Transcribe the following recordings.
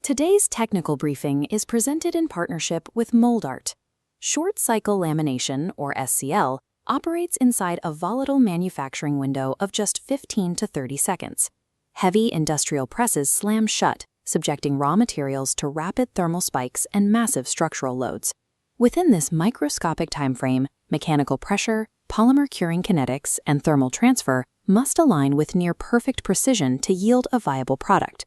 Today's technical briefing is presented in partnership with Moldart. Short-cycle lamination, or SCL, operates inside a volatile manufacturing window of just 15 to 30 seconds. Heavy industrial presses slam shut, subjecting raw materials to rapid thermal spikes and massive structural loads. Within this microscopic timeframe, mechanical pressure, polymer curing kinetics, and thermal transfer must align with near-perfect precision to yield a viable product.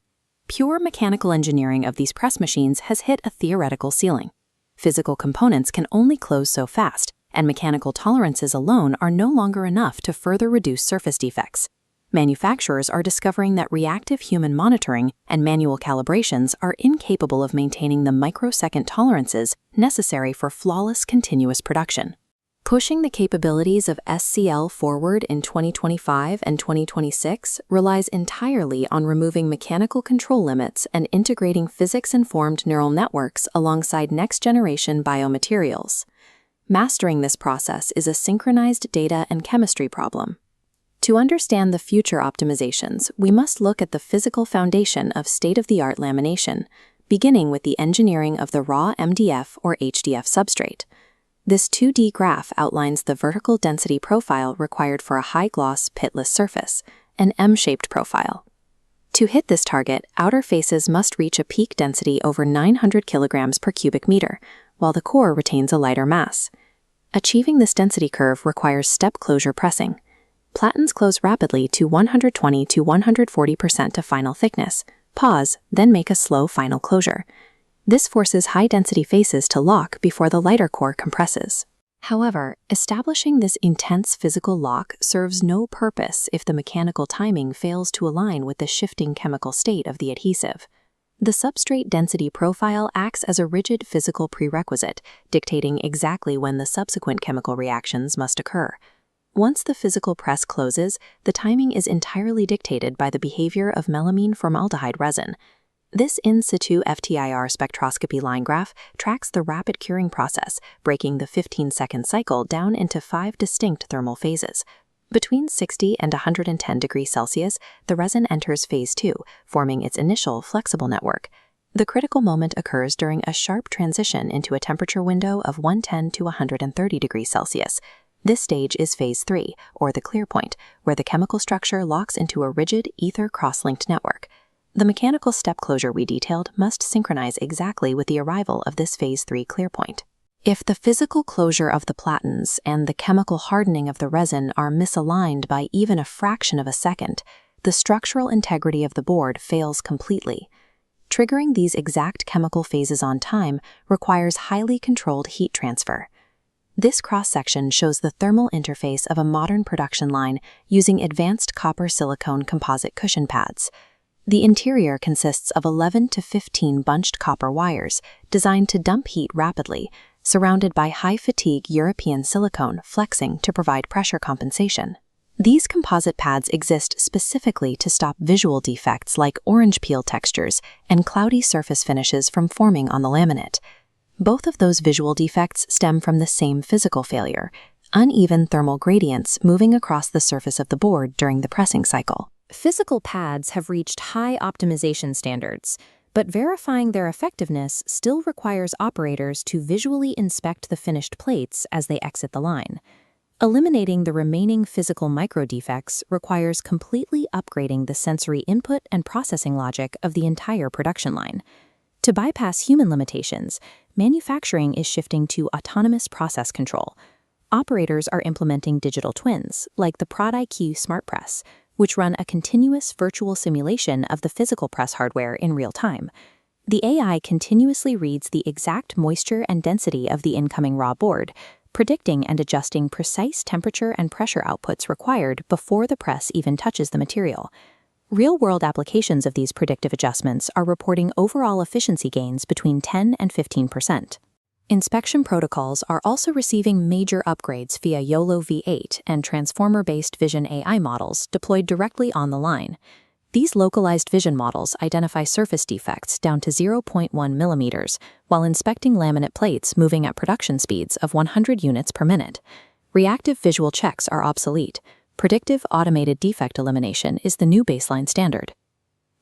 Pure mechanical engineering of these press machines has hit a theoretical ceiling. Physical components can only close so fast, and mechanical tolerances alone are no longer enough to further reduce surface defects. Manufacturers are discovering that reactive human monitoring and manual calibrations are incapable of maintaining the microsecond tolerances necessary for flawless continuous production. Pushing the capabilities of SCL forward in 2025 and 2026 relies entirely on removing mechanical control limits and integrating physics-informed neural networks alongside next-generation biomaterials. Mastering this process is a synchronized data and chemistry problem. To understand the future optimizations, we must look at the physical foundation of state-of-the-art lamination, beginning with the engineering of the raw MDF or HDF substrate. This 2D graph outlines the vertical density profile required for a high-gloss, pitless surface, an M-shaped profile. To hit this target, outer faces must reach a peak density over 900 kilograms per cubic meter, while the core retains a lighter mass. Achieving this density curve requires step closure pressing. Platens close rapidly to 120 to 140% of final thickness, pause, then make a slow final closure. This forces high-density faces to lock before the lighter core compresses. However, establishing this intense physical lock serves no purpose if the mechanical timing fails to align with the shifting chemical state of the adhesive. The substrate density profile acts as a rigid physical prerequisite, dictating exactly when the subsequent chemical reactions must occur. Once the physical press closes, the timing is entirely dictated by the behavior of melamine formaldehyde resin. This in situ FTIR spectroscopy line graph tracks the rapid curing process, breaking the 15-second cycle down into 5 distinct thermal phases. Between 60 and 110 degrees Celsius, the resin enters phase 2, forming its initial flexible network. The critical moment occurs during a sharp transition into a temperature window of 110 to 130 degrees Celsius. This stage is phase 3, or the clear point, where the chemical structure locks into a rigid ether cross-linked network. The mechanical step closure we detailed must synchronize exactly with the arrival of this phase 3 clear point. If the physical closure of the platens and the chemical hardening of the resin are misaligned by even a fraction of a second, the structural integrity of the board fails completely. Triggering these exact chemical phases on time requires highly controlled heat transfer. This cross-section shows the thermal interface of a modern production line using advanced copper silicone composite cushion pads. The interior consists of 11 to 15 bunched copper wires designed to dump heat rapidly, surrounded by high-fatigue European silicone flexing to provide pressure compensation. These composite pads exist specifically to stop visual defects like orange peel textures and cloudy surface finishes from forming on the laminate. Both of those visual defects stem from the same physical failure: uneven thermal gradients moving across the surface of the board during the pressing cycle. Physical pads have reached high optimization standards, but verifying their effectiveness still requires operators to visually inspect the finished plates as they exit the line. Eliminating the remaining physical micro-defects requires completely upgrading the sensory input and processing logic of the entire production line. To bypass human limitations, manufacturing is shifting to autonomous process control. Operators are implementing digital twins, like the ProdIQ Smart Press, which run a continuous virtual simulation of the physical press hardware in real time. The AI continuously reads the exact moisture and density of the incoming raw board, predicting and adjusting precise temperature and pressure outputs required before the press even touches the material. Real-world applications of these predictive adjustments are reporting overall efficiency gains between 10 and 15%. Inspection protocols are also receiving major upgrades via YOLO V8 and transformer-based vision AI models deployed directly on the line. These localized vision models identify surface defects down to 0.1 millimeters while inspecting laminate plates moving at production speeds of 100 units per minute. Reactive visual checks are obsolete. Predictive automated defect elimination is the new baseline standard.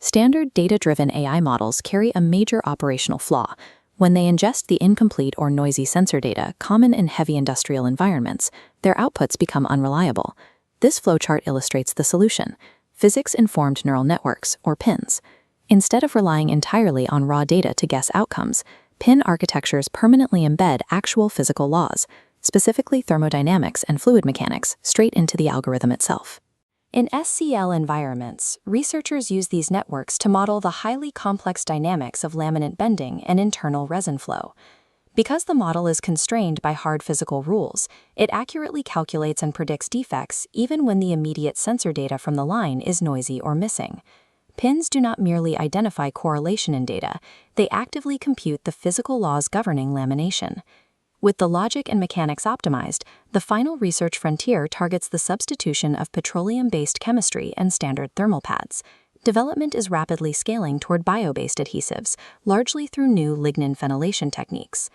Standard data-driven AI models carry a major operational flaw. When they ingest the incomplete or noisy sensor data common in heavy industrial environments, their outputs become unreliable. This flowchart illustrates the solution: physics-informed neural networks, or PINs. Instead of relying entirely on raw data to guess outcomes, PIN architectures permanently embed actual physical laws, specifically thermodynamics and fluid mechanics, straight into the algorithm itself. In SCL environments, researchers use these networks to model the highly complex dynamics of laminate bending and internal resin flow. Because the model is constrained by hard physical rules, it accurately calculates and predicts defects even when the immediate sensor data from the line is noisy or missing. PINs do not merely identify correlation in data, they actively compute the physical laws governing lamination. With the logic and mechanics optimized, the final research frontier targets the substitution of petroleum-based chemistry and standard thermal pads. Development is rapidly scaling toward bio-based adhesives, largely through new lignin phenylation techniques.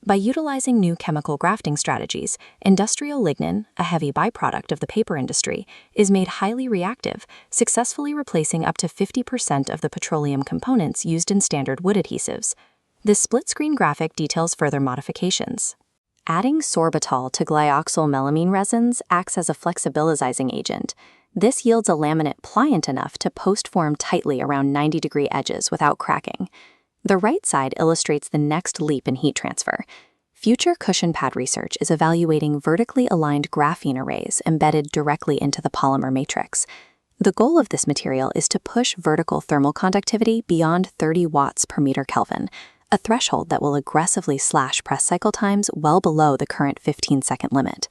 By utilizing new chemical grafting strategies, industrial lignin, a heavy byproduct of the paper industry, is made highly reactive, successfully replacing up to 50% of the petroleum components used in standard wood adhesives. This split-screen graphic details further modifications. Adding sorbitol to glyoxyl melamine resins acts as a flexibilizing agent. This yields a laminate pliant enough to post-form tightly around 90-degree edges without cracking. The right side illustrates the next leap in heat transfer. Future cushion pad research is evaluating vertically aligned graphene arrays embedded directly into the polymer matrix. The goal of this material is to push vertical thermal conductivity beyond 30 watts per meter Kelvin, a threshold that will aggressively slash press cycle times well below the current 15-second limit.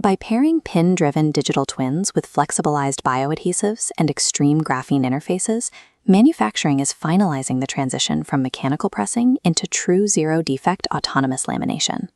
By pairing pin-driven digital twins with flexibilized bioadhesives and extreme graphene interfaces, manufacturing is finalizing the transition from mechanical pressing into true zero-defect autonomous lamination.